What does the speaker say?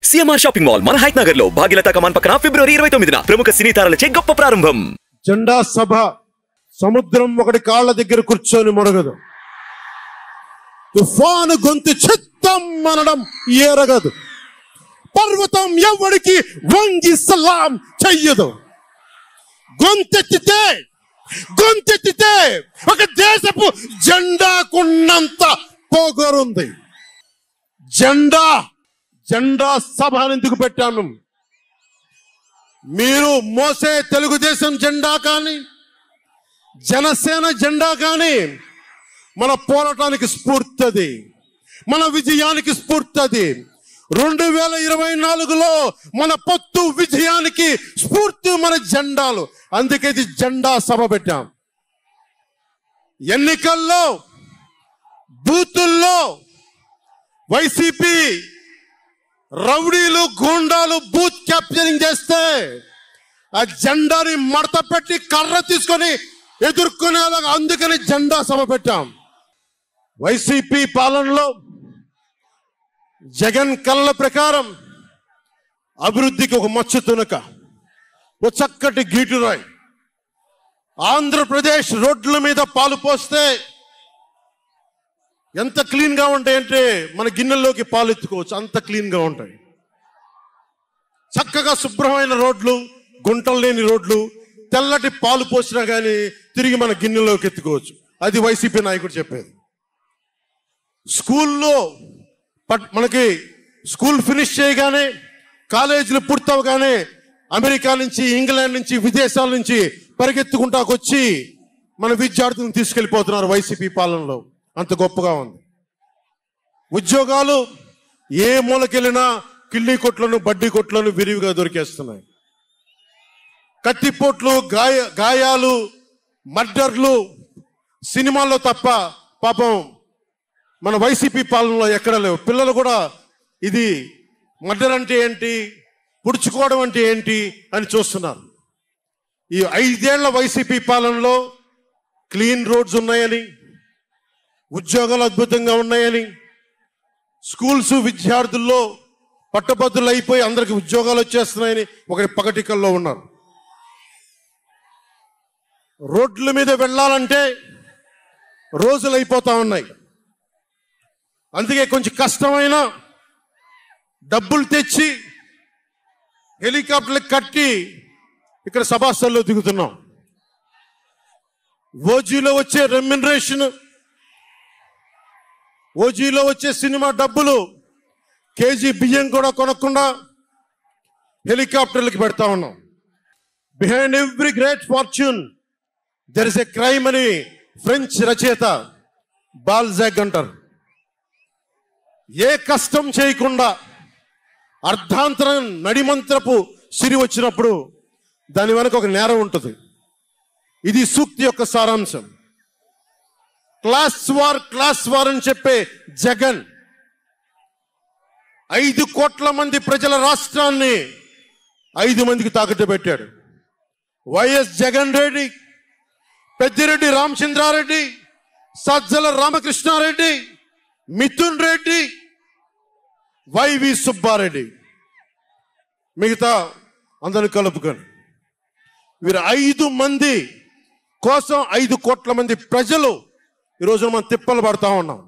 CMR shopping mall మన height Nagar లో భాగ్యలతా కమాన్ పక్కన ఫిబ్రవరి 29న ప్రముఖ సినీ తారలచే గొప్ప ప్రారంభం. జెండా సభ సముద్రం ఒకటి కాళ్ళ దగ్గర కూర్చొని మొరగదు. తుఫాను గొంతు చిత్తం అనడం ఏరగదు. పర్వతం ఎవడికి వంగి సలాం చెయ్యదు. గొంతెత్తితే ఒక దేశపు జెండాకున్నంత పొగరుంది. జెండా సభ ఎందుకు పెట్టాను? మీరు మోసే తెలుగుదేశం జెండా కానీ జనసేన జెండా కానీ మన పోరాటానికి స్ఫూర్తిది, మన విజయానికి స్ఫూర్తిది. 2024లో మన పొత్తు విజయానికి స్ఫూర్తి మన జెండాలు. అందుకే ఇది జెండా సభ పెట్టాం. ఎన్నికల్లో బూతుల్లో వైసీపీ రౌడీలు గూండాలు బూత్ క్యాప్చరింగ్ చేస్తే ఆ జెండాని మడత పెట్టి కర్ర తీసుకొని ఎదుర్కొనేలాగా అందుకని జెండా సభ పెట్టాం. వైసీపీ పాలనలో జగన్ కళ్ళ ప్రకారం అభివృద్ధికి ఒక మచ్చ తునక, ఒక చక్కటి గీటురాయి. ఆంధ్రప్రదేశ్ రోడ్ల మీద పాలు పోస్తే ఎంత క్లీన్ గా ఉంటాయంటే మన గిన్నెల్లోకి పాలు ఎత్తుకోవచ్చు, అంత క్లీన్ గా ఉంటాయి. చక్కగా శుభ్రమైన రోడ్లు, గుంటలు లేని రోడ్లు, తెల్లటి పాలు పోసినా కానీ తిరిగి మన గిన్నెలోకి ఎత్తుకోవచ్చు. అది వైసీపీ నాయకుడు చెప్పేది. స్కూల్లో మనకి స్కూల్ ఫినిష్ చేయగానే, కాలేజీలు పూర్తవగానే అమెరికా నుంచి, ఇంగ్లాండ్ నుంచి, విదేశాల నుంచి పరిగెత్తుకుంటాకొచ్చి మన విద్యార్థులను తీసుకెళ్లిపోతున్నారు వైసీపీ పాలనలో. అంత గొప్పగా ఉంది. ఉద్యోగాలు ఏ మూలకెళ్ళినా కిళ్ళీ కొట్లను, బడ్డీ కొట్లను విరివిగా దొరికేస్తున్నాయి. కత్తిపోట్లు, గాయాలు, మర్డర్లు సినిమాల్లో తప్ప పాపం మన వైసీపీ పాలనలో ఎక్కడ లేవు. పిల్లలు కూడా ఇది మర్డర్ అంటే ఏంటి, పుడుచుకోవడం అంటే ఏంటి అని చూస్తున్నారు. ఈ 5 ఏళ్ల వైసీపీ పాలనలో క్లీన్ రోడ్స్ ఉన్నాయని, ఉద్యోగాలు అద్భుతంగా ఉన్నాయని, స్కూల్స్ విద్యార్థుల్లో పట్టభద్రులు అయిపోయి అందరికి ఉద్యోగాలు వచ్చేస్తున్నాయని ఒకటి పగటికల్లో ఉన్నారు. రోడ్ల మీద వెళ్ళాలంటే రోజులు అయిపోతా ఉన్నాయి. అందుకే కొంచెం కష్టమైన డబ్బులు తెచ్చి హెలికాప్టర్లు కట్టి ఇక్కడ సభాస్థల్లో దిగుతున్నాం. ఓజీలో వచ్చే రెమ్యునరేషన్, ఓజీలో వచ్చే సినిమా డబ్బులు, కేజీ బియ్యం కూడా కొనకుండా హెలికాప్టర్లకు పెడతా ఉన్నాం. Behind every great fortune there is a crime అని ఫ్రెంచ్ రచయిత బాల్జాక్ అంటారు. ఏ కష్టం చేయకుండా అర్ధాంతరం నడిమంత్రపు సిరి వచ్చినప్పుడు దాని వెనక ఒక నేరం ఉంటుంది. ఇది సూక్తి యొక్క సారాంశం. క్లాస్ వార్ అని చెప్పే జగన్ 5 కోట్ల మంది ప్రజల రాష్ట్రాన్ని 5 మందికి తాకట్టు పెట్టాడు. వైఎస్ జగన్ రెడ్డి, పెద్దిరెడ్డి రామచంద్రారెడ్డి, సజ్జల రామకృష్ణారెడ్డి, మిథున్ రెడ్డి, వైవి సుబ్బారెడ్డి, మిగతా అందరిని కలుపుకొని వీరు 5 మంది కోసం 5 కోట్ల మంది ప్రజలు ఈరోజు మనం తిప్పలు పడతా ఉన్నాం.